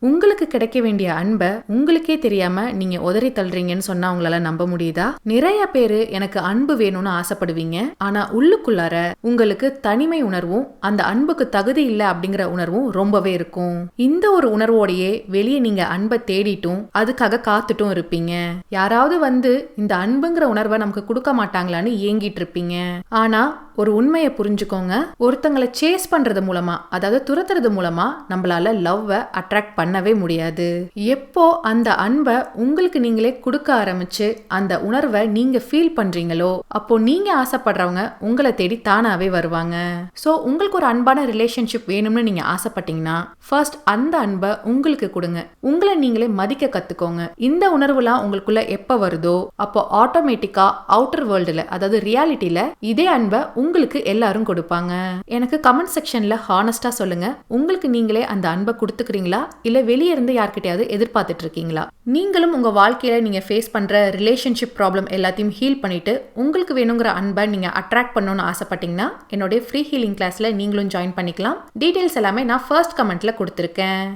உங்களுக்கு கிடைக்க வேண்டிய அன்பை உங்களுக்கே தெரியாம நீங்க உதறி தள்ளுறீங்கன்னு சொன்னா உங்களால நம்ப முடியுதா? நிறைய பேரு எனக்கு அன்பு வேணும்னு ஆசைப்படுவீங்க. ஆனா உள்ளுக்குள்ளார உங்களுக்கு தனிமை உணர்வும் அந்த அன்புக்கு தகுதி இல்லை அப்படிங்கிற உணர்வும் ரொம்பவே இருக்கும். இந்த ஒரு உணர்வோடையே வெளியே நீங்க அன்பை தேடிட்டும் அதுக்காக காத்துட்டும் இருப்பீங்க. யாராவது வந்து இந்த அன்புங்கிற உணர்வை நமக்கு கொடுக்க மாட்டாங்களான்னு ஏங்கிட்டு இருப்பீங்க. ஆனா ஒரு உண்மையை புரிஞ்சுக்கோங்க. ஒருத்தங்களை சேஸ் பண்றது மூலமா, அதாவது துரத்துறது மூலமா நம்மளால லவ்வை அட்ராக்ட் பண்ணவே முடியாது. எப்போ அந்த அன்பை உங்களுக்கு நீங்களே கொடுக்க ஆரம்பிச்சு அந்த உணர்வை நீங்க ஃபீல் பண்றீங்களோ அப்போ நீங்க ஆசைப்படுறவங்க உங்களை தேடி தானாவே வருவாங்க. சோ உங்களுக்கு ஒரு அன்பான ரிலேஷன்ஷிப் வேணும்னு நீங்க ஆசைப்பட்டீங்கன்னா ஃபர்ஸ்ட் அந்த அன்பை உங்களுக்கு கொடுங்க. உங்களை நீங்களே மதிக்க கத்துக்கோங்க. இந்த உணர்வுலாம் உங்களுக்குள்ள எப்ப வருதோ அப்போ ஆட்டோமேட்டிக்கா அவுட்டர் வேர்ல்டுல, அதாவது ரியாலிட்டியில இதே அன்பை உங்களுக்கு எல்லாரும் கொடுப்பாங்க. எனக்கு கமெண்ட் செக்ஷன்ல ஹானஸ்டா சொல்லுங்க. உங்களுக்கு நீங்களே அந்த அன்பை கொடுத்துக்கிறீங்களா இல்ல வெளியே இருந்து யார்கிட்டயாவது எதிர்பார்த்துட்டு இருக்கீங்களா? நீங்களும் உங்க வாழ்க்கையில நீங்க ஃபேஸ் பண்ற ரிலேஷன்ஷிப் ப்ராப்ளம் எல்லாத்தையும் ஹீல் பண்ணிட்டு உங்களுக்கு வேணுங்கிற அன்பை நீங்க அட்ராக்ட் பண்ணணும்னு ஆசைப்பட்டீங்கன்னா என்னோட ஃப்ரீ ஹீலிங் கிளாஸ்ல நீங்களும் ஜாயின் பண்ணிக்கலாம். டீடைல்ஸ் எல்லாமே நான் ஃபர்ஸ்ட் கமெண்ட்ல கொடுத்துருக்கேன்.